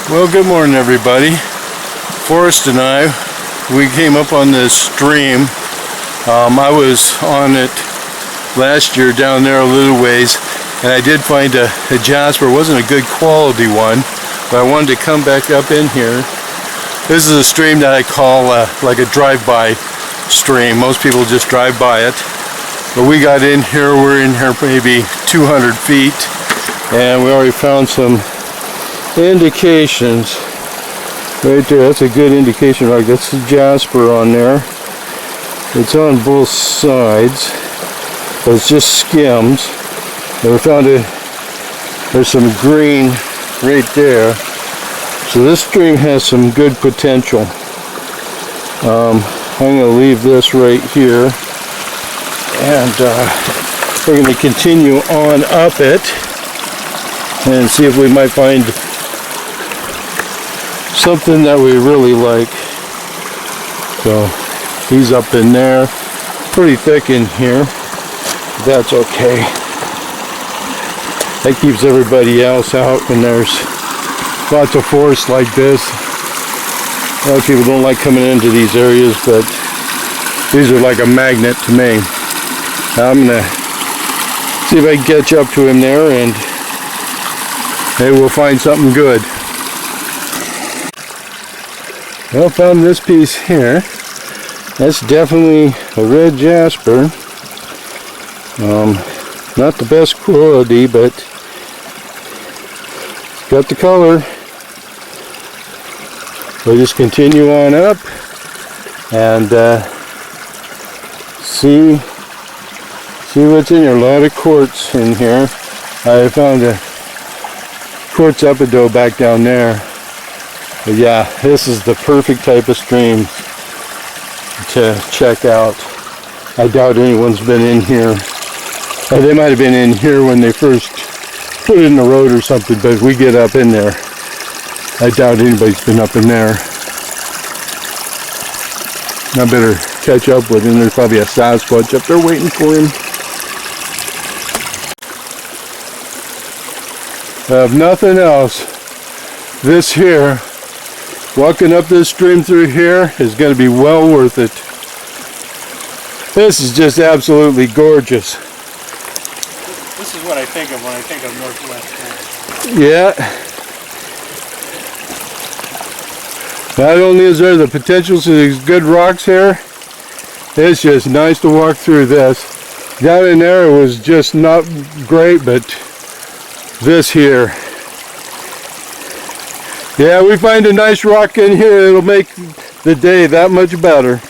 Well, good morning, everybody. Forrest and I, we came up on this stream. I was on it last year down there a little ways, and I did find a jasper. It wasn't a good quality one, but I wanted to come back up in here. This is a stream that I call like a drive-by stream. Most people just drive by it. But we got in here, we're in here maybe 200 feet, and we already found some indications right there. That's a good indication, right? That's the jasper on there. It's on both sides, but it's just skims. And we found there's some green right there. So this stream has some good potential. I'm going to leave this right here, and we're going to continue on up it and see if we might find something that we really like. So he's up in there, pretty thick in here. That's okay. That keeps everybody else out when there's lots of forest like this. A lot of people don't like coming into these areas, but these are like a magnet to me. I'm gonna see if I can catch up to him there, and maybe we'll find something good. Well, found this piece here. That's definitely a red jasper. Not the best quality, but it's got the color. We'll just continue on up and see what's in here. A lot of quartz in here. I found a quartz epidote back down there. But yeah, this is the perfect type of stream to check out. I doubt anyone's been in here. They might have been in here when they first put it in the road or something, but we get up in there. I doubt anybody's been up in there. I better catch up with him. There's probably a Sasquatch up there waiting for him. If nothing else, this here, walking up this stream through here is going to be well worth it. This is just absolutely gorgeous. This is what I think of when I think of Northwest. Yeah. Not only is there the potential to these good rocks here, it's just nice to walk through this. Down in there it was just not great, but this here. Yeah, we find a nice rock in here, it'll make the day that much better.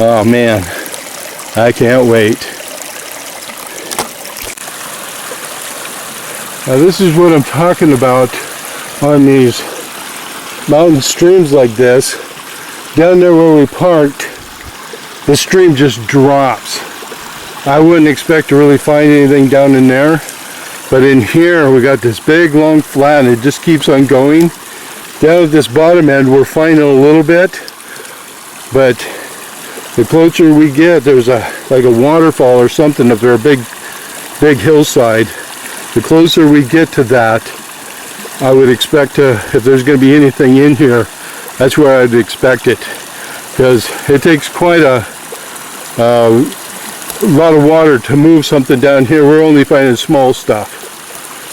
Oh man, I can't wait. Now this is what I'm talking about on these mountain streams like this. Down there where we parked, the stream just drops. I wouldn't expect to really find anything down in there. But in here, we got this big, long flat, and it just keeps on going. Down at this bottom end, we're finding a little bit. But the closer we get, there's like a waterfall or something up there, a big hillside. The closer we get to that, I would expect if there's going to be anything in here, that's where I'd expect it. Because it takes quite a lot of water to move something down here. We're only finding small stuff.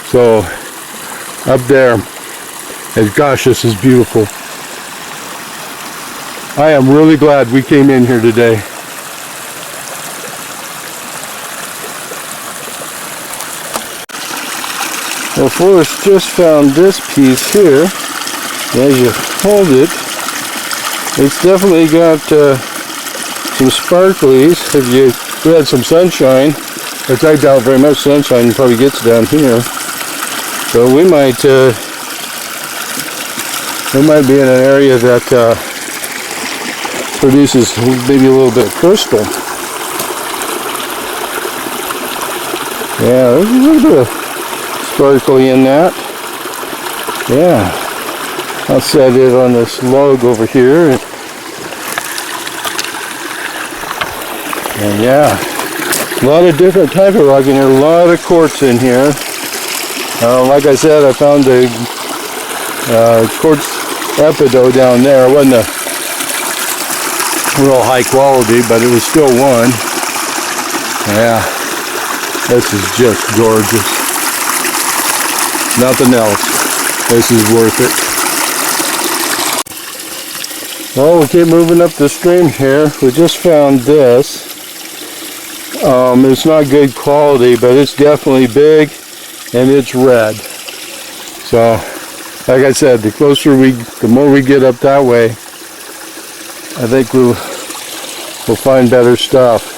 So up there, and gosh, this is beautiful. I am really glad we came in here today. Well, Forrest just found this piece here. As you hold it, it's definitely got some sparklies. If we had some sunshine, which I doubt very much sunshine probably gets down here. So we might be in an area that produces maybe a little bit of crystal. Yeah, there's a little bit of sparkly in that. Yeah, I'll set it on this log over here. And yeah, a lot of different type of rock in here, a lot of quartz in here. Like I said, I found a quartz epido down there. It wasn't a real high quality, but it was still one. Yeah, this is just gorgeous. Nothing else. This is worth it. Well, we keep moving up the stream here. We just found this. It's not good quality, but it's definitely big and it's red. So, like I said, the more we get up that way, I think we'll find better stuff.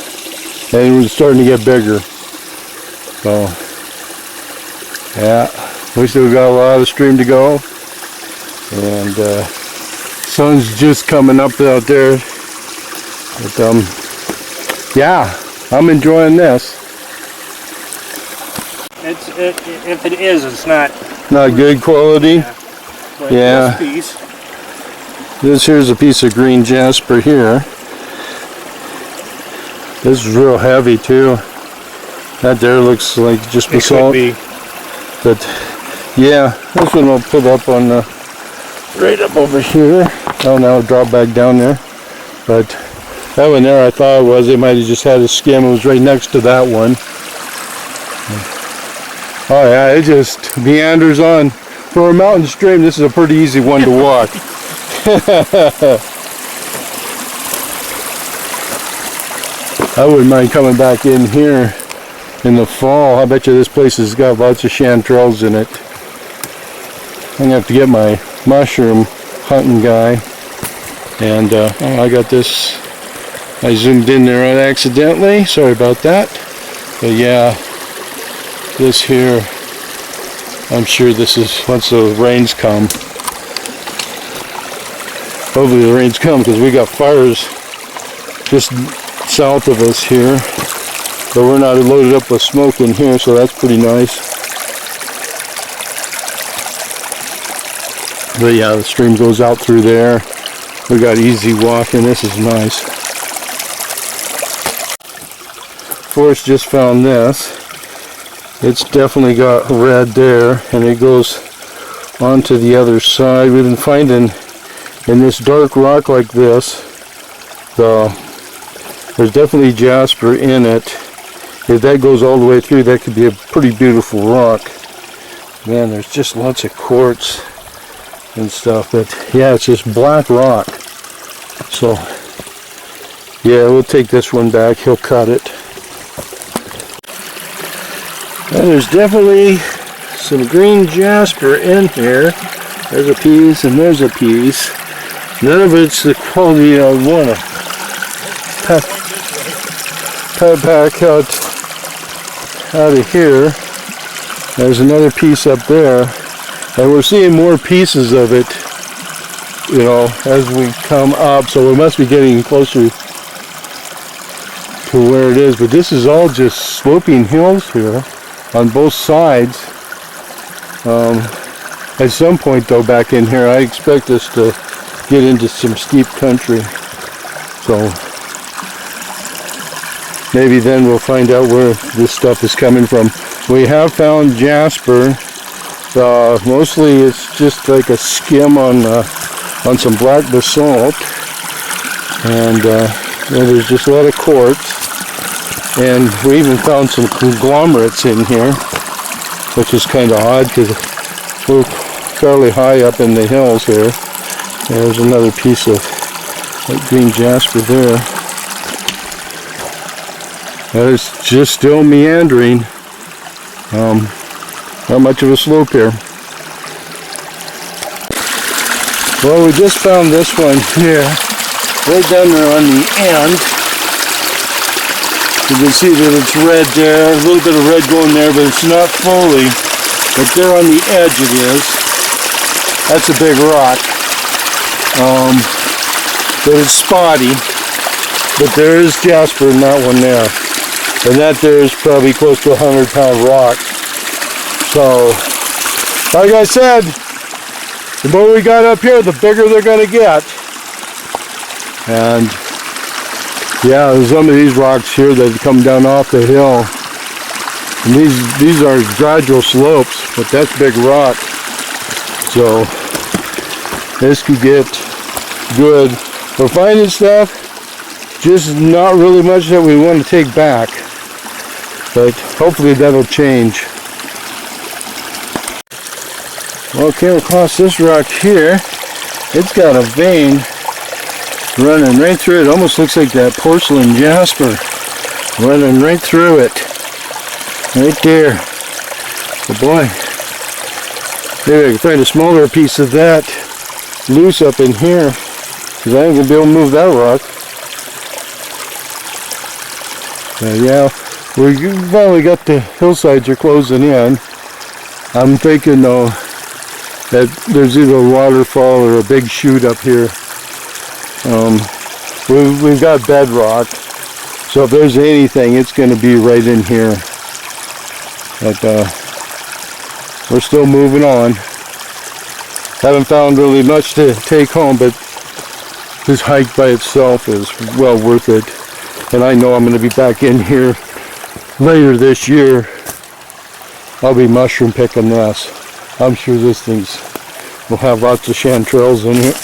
And we're starting to get bigger. So, yeah, we still got a lot of stream to go. And sun's just coming up out there. But yeah, I'm enjoying this. If it is, it's not good quality. Yeah. But Yeah. this piece, This here's a piece of green jasper here. This is real heavy too. That there looks like just it could basalt. be. But yeah, this one I'll put up on right up over here. Oh, now it'll drop back down there. But that one there, I thought it was. They might have just had a skim. It was right next to that one. Oh yeah, it just meanders on. For a mountain stream, this is a pretty easy one to walk. I wouldn't mind coming back in here in the fall. I bet you this place has got lots of chanterelles in it. I'm gonna have to get my mushroom hunting guy. And oh, I got this. I zoomed in there accidentally. Sorry about that. But yeah, this here, I'm sure this is once the rains come. Hopefully the rains come, because we got fires just south of us here. But we're not loaded up with smoke in here, so that's pretty nice. But yeah, the stream goes out through there. We got easy walking. This is nice. Forrest just found this. It's definitely got red there, and it goes onto the other side. We've been finding in this dark rock like this, there's definitely jasper in it. If that goes all the way through, that could be a pretty beautiful rock. Man, there's just lots of quartz and stuff, but yeah, it's just black rock. So yeah, we'll take this one back. He'll cut it. And there's definitely some green jasper in here. There's a piece and there's a piece. None of it's the quality I want to pack out of here. There's another piece up there. And we're seeing more pieces of it, you know, as we come up. So we must be getting closer to where it is. But this is all just sloping hills here on both sides. At some point though, back in here, I expect us to get into some steep country. So maybe then we'll find out where this stuff is coming from. We have found jasper. Mostly it's just like a skim on some black basalt. And there's just a lot of quartz. And we even found some conglomerates in here, which is kind of odd because we're fairly high up in the hills here. There's another piece of green jasper there. That is just still meandering. Not much of a slope here. Well, we just found this one here, right down there on the end. You can see that it's red there, a little bit of red going there, but it's not fully. But there on the edge it is. That's a big rock. But it's spotty. But there is jasper in that one there. And that there is probably close to a 100-pound rock. So, like I said, the more we got up here, the bigger they're going to get. And yeah, there's some of these rocks here that come down off the hill. And these are gradual slopes. but that's big rock. So this could get good. We're finding stuff, just not really much that we want to take back. But hopefully that'll change. Well, came across this rock here. It's got a vein running right through it. Almost looks like that porcelain jasper running right through it. Right there. Oh boy. Maybe I can find a smaller piece of that loose up in here, because I ain't gonna be able to move that rock. Yeah, we've only got the hillsides are closing in. I'm thinking though that there's either a waterfall or a big chute up here. We've got bedrock, so if there's anything, it's going to be right in here. But we're still moving on. Haven't found really much to take home, but this hike by itself is well worth it. And I know I'm going to be back in here later this year. I'll be mushroom picking this. I'm sure this thing's will have lots of chanterelles in it.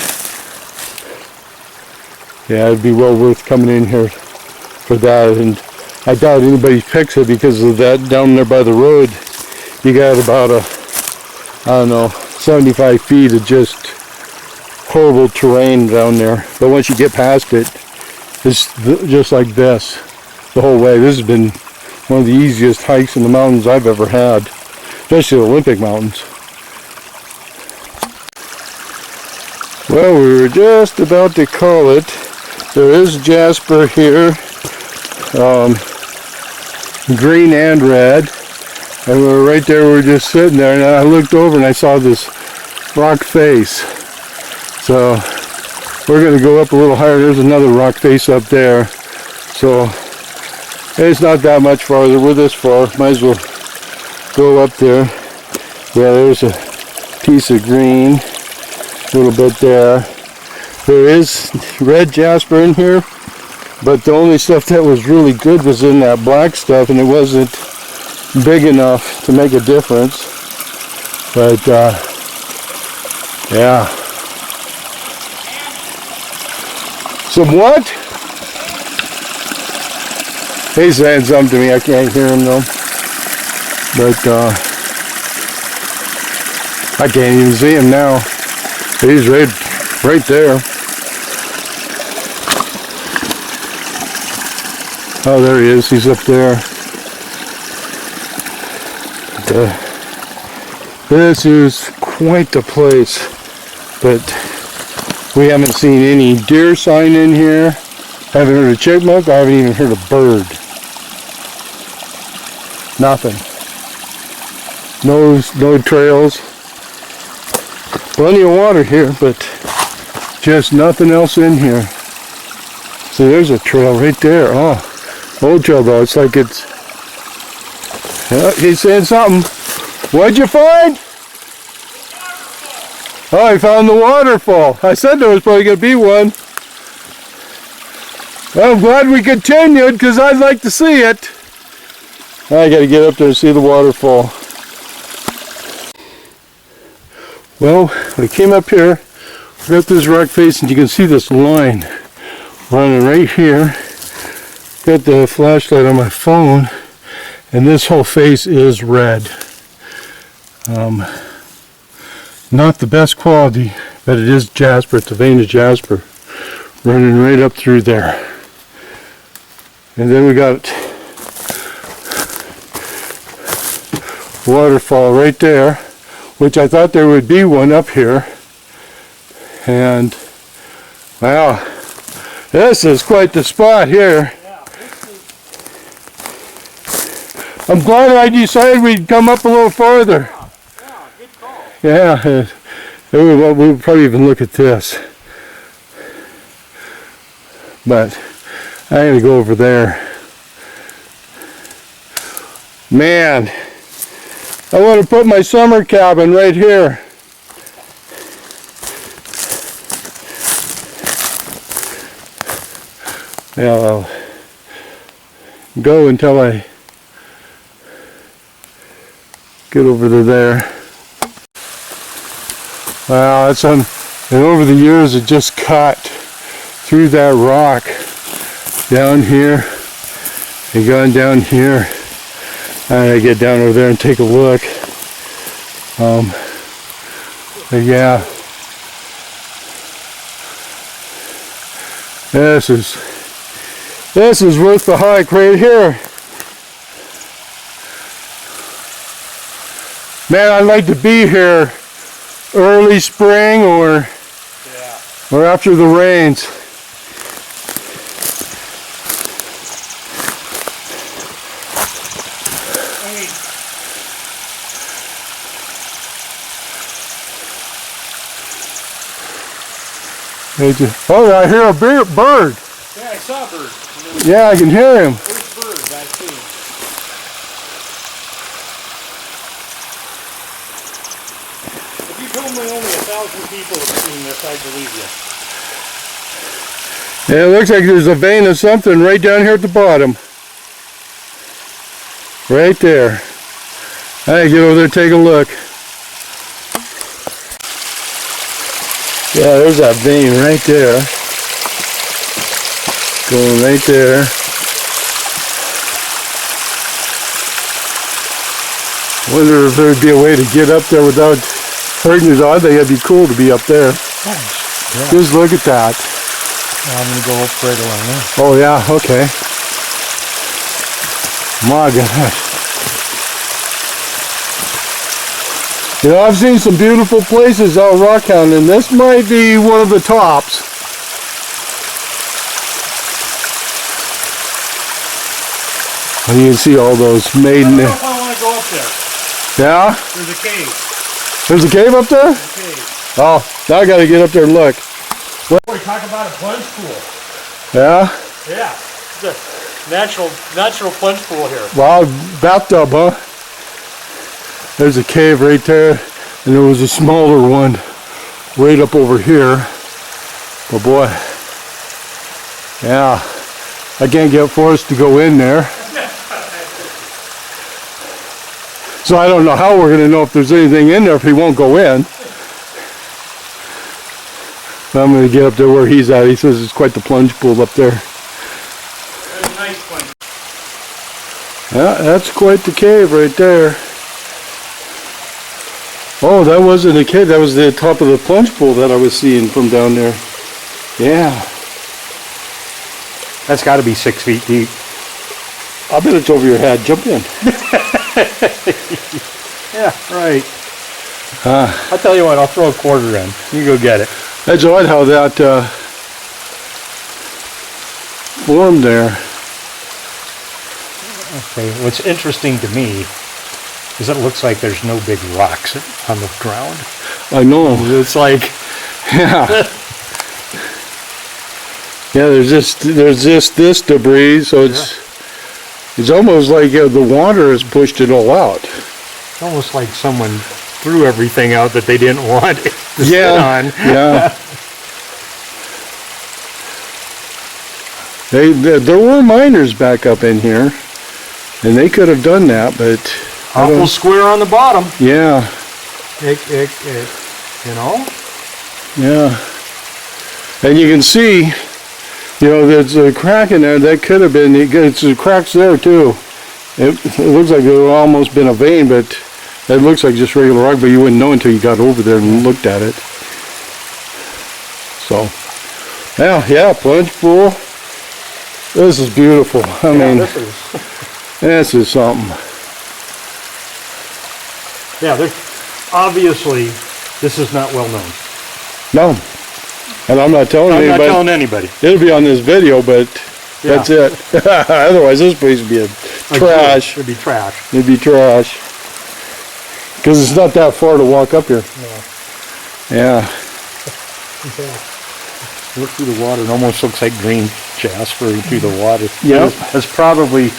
Yeah, it'd be well worth coming in here for that. And I doubt anybody picks it because of that down there by the road. You got about I don't know, 75 feet of just horrible terrain down there. But once you get past it, it's just like this the whole way. This has been one of the easiest hikes in the mountains I've ever had, especially the Olympic Mountains. Well, we were just about to call it. There is jasper here, green and red, and we were right there. We were just sitting there, and I looked over and I saw this rock face. So we're going to go up a little higher. There's another rock face up there. So it's not that much farther. We're this far. Might as well go up there. Yeah, there's a piece of green. A little bit there. There is red jasper in here, but the only stuff that was really good was in that black stuff, and it wasn't big enough to make a difference. But yeah. Some what? He's saying something to me. I can't hear him though. But I can't even see him now. He's right there. Oh, there he is. He's up there. This is quite the place, but we haven't seen any deer sign in here. Haven't heard a chipmunk. I haven't even heard a bird. Nothing. No trails. Plenty of water here, but just nothing else in here. So there's a trail right there. Oh, old trail though. It's like it's. Yeah, he's saying something. What'd you find? Oh, I found the waterfall. I said there was probably going to be one. Well, I'm glad we continued because I'd like to see it. I got to get up there and see the waterfall. Well, we came up here, we got this rock face, and you can see this line running right here. Got the flashlight on my phone, and this whole face is red. Not the best quality, but it is jasper. It's a vein of jasper running right up through there. And then we got waterfall right there, which I thought there would be one up here. And wow, this is quite the spot here. I'm glad I decided we'd come up a little farther. Yeah, good call. Yeah, we'll probably even look at this. But I gotta go over there. Man, I want to put my summer cabin right here. Yeah, I'll go until I Get over to there. Wow, that's on, and over the years it just cut through that rock down here and gone down here. And I get down over there and take a look. But yeah, this is worth the hike right here. Man, I'd like to be here early spring or after the rains. Oh, I hear a bird. Yeah, I saw a bird. Yeah, I can hear him. Which bird? I see. If you told me only 1,000 people have seen this, I'd believe you. Yeah, it looks like there's a vein of something right down here at the bottom. Right there. Hey, get over there and take a look. Yeah, there's that vein right there. Going right there. Wonder if there'd be a way to get up there without hurting his eye. I think it'd be cool to be up there. Yeah. Just look at that. I'm going to go up right along there. Oh yeah, okay. My gosh. You know, I've seen some beautiful places out Rockhound, and this might be one of the tops. And you can see all those maiden. I don't know if I want to go up there. Yeah? There's a cave. There's a cave up there? There's a cave. Oh, now I gotta get up there and look. We talk about a plunge pool. Yeah? Yeah. It's a natural plunge pool here. Wow, bathtub, huh? There's a cave right there, and there was a smaller one right up over here. But boy, yeah, I can't get forced to go in there. So I don't know how we're going to know if there's anything in there if he won't go in. But I'm going to get up there where he's at. He says it's quite the plunge pool up there. There's a nice plunge. Yeah, that's quite the cave right there. Oh, that wasn't a cave. That was the top of the plunge pool that I was seeing from down there. Yeah. That's got to be 6 feet deep. I bet it's over your head. Jump in. Yeah, right. I'll tell you what, I'll throw a quarter in. You go get it. That's odd how that formed there. Okay, what's interesting to me is it looks like there's no big rocks on the ground. I know. It's like, Yeah. Yeah, there's just this debris, so it's almost like the water has pushed it all out. it's almost like someone threw everything out that they didn't want to sit on. Yeah. There were miners back up in here, and they could have done that, but Awful square on the bottom. yeah, You know? yeah. And you can see, you know, there's a crack in there. That could have been, it's cracks there too. It looks like it almost been a vein, but it looks like just regular rock, but you wouldn't know until you got over there and looked at it. So, yeah, plunge pool. This is beautiful. I mean, this is something. Yeah, obviously, this is not well known. No. And I'm not telling I'm not anybody. telling anybody. It'll be on this video, but Yeah. that's it. Otherwise, this place would be trash. It'd be trash. It'd be trash. Because it's not that far to walk up here. No. Yeah. Look through the water. It almost looks like green jasper through the water. Yep. That's probably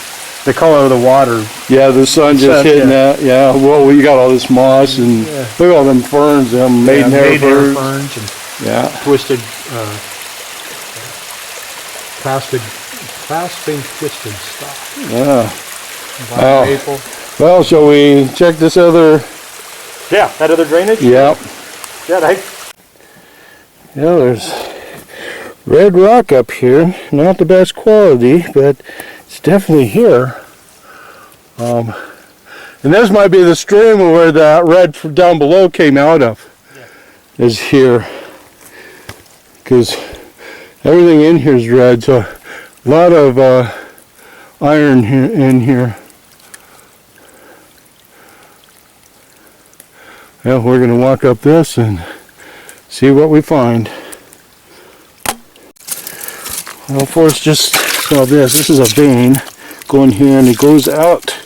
the color of the water. Yeah, the sun just hitting that. Yeah, well, we got all this moss and look at all them ferns, them maidenhair ferns. And Yeah. twisted, plastic twisted stuff. Yeah. Black maple. Well, shall we check this other? Yeah, that other drainage? Yeah. Yeah, Yeah, there's red rock up here. Not the best quality, but it's definitely here. And this might be the stream where that red from down below came out of. Yeah. Is here. Because everything in here is red, so a lot of iron here, in here. Well, we're going to walk up this and see what we find. Well, first just saw this. This is a vein going here, and it goes out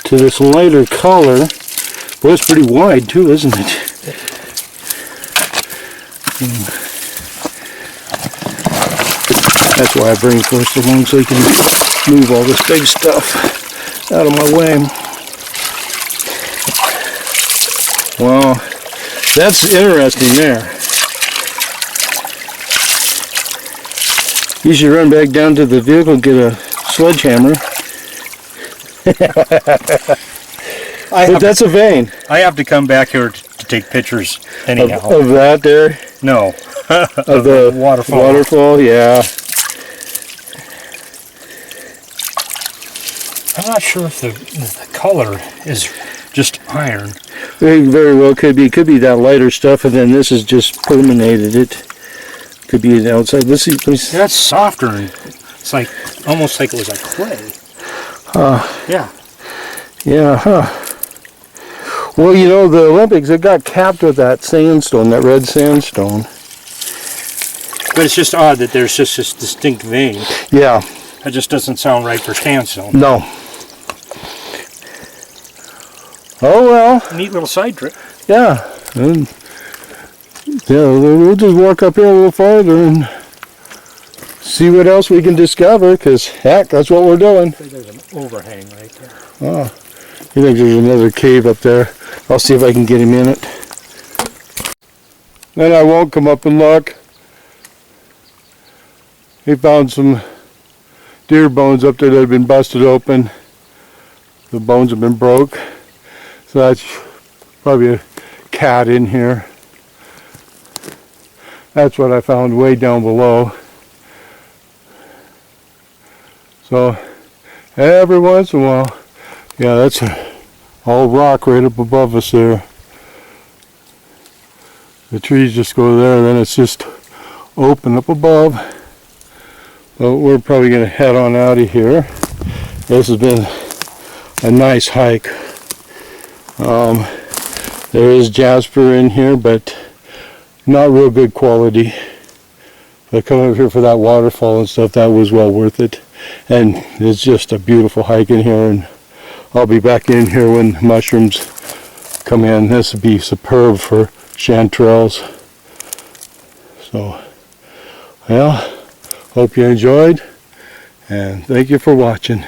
to this lighter color. Well, it's pretty wide too, isn't it? That's why I bring first along, so you can move all this big stuff out of my way. Well, that's interesting there. You should run back down to the vehicle and get a sledgehammer. But that's a vein. I have to come back here to take pictures anyhow. Of that there? No. Of the waterfall. Waterfall, yeah. I'm not sure if the color is just iron. It very well could be. It could be that lighter stuff, and then this has just permeated it. Could be the outside. Let's see. That's softer. It's like almost like it was like clay. Yeah. Yeah, huh. Well, you know, the Olympics, it got capped with that sandstone, that red sandstone. But it's just odd that there's just this distinct vein. Yeah. That just doesn't sound right for sandstone. No. Oh, well. Neat little side trip. Yeah. And, yeah, we'll just walk up here a little farther and see what else we can discover, because, heck, that's what we're doing. I think there's an overhang right there. Oh, I think there's another cave up there. I'll see if I can get him in it. Then I won't come up and look. He found some deer bones up there that have been busted open. The bones have been broke. So that's probably a cat in here. That's what I found way down below. So every once in a while, yeah, that's all rock right up above us there. The trees just go there, and then it's just open up above. But we're probably going to head on out of here. This has been a nice hike. There is jasper in here, but not real good quality. But coming up here for that waterfall and stuff, that was well worth it. And it's just a beautiful hike in here, and I'll be back in here when mushrooms come in. This would be superb for chanterelles. So, well, hope you enjoyed, and thank you for watching.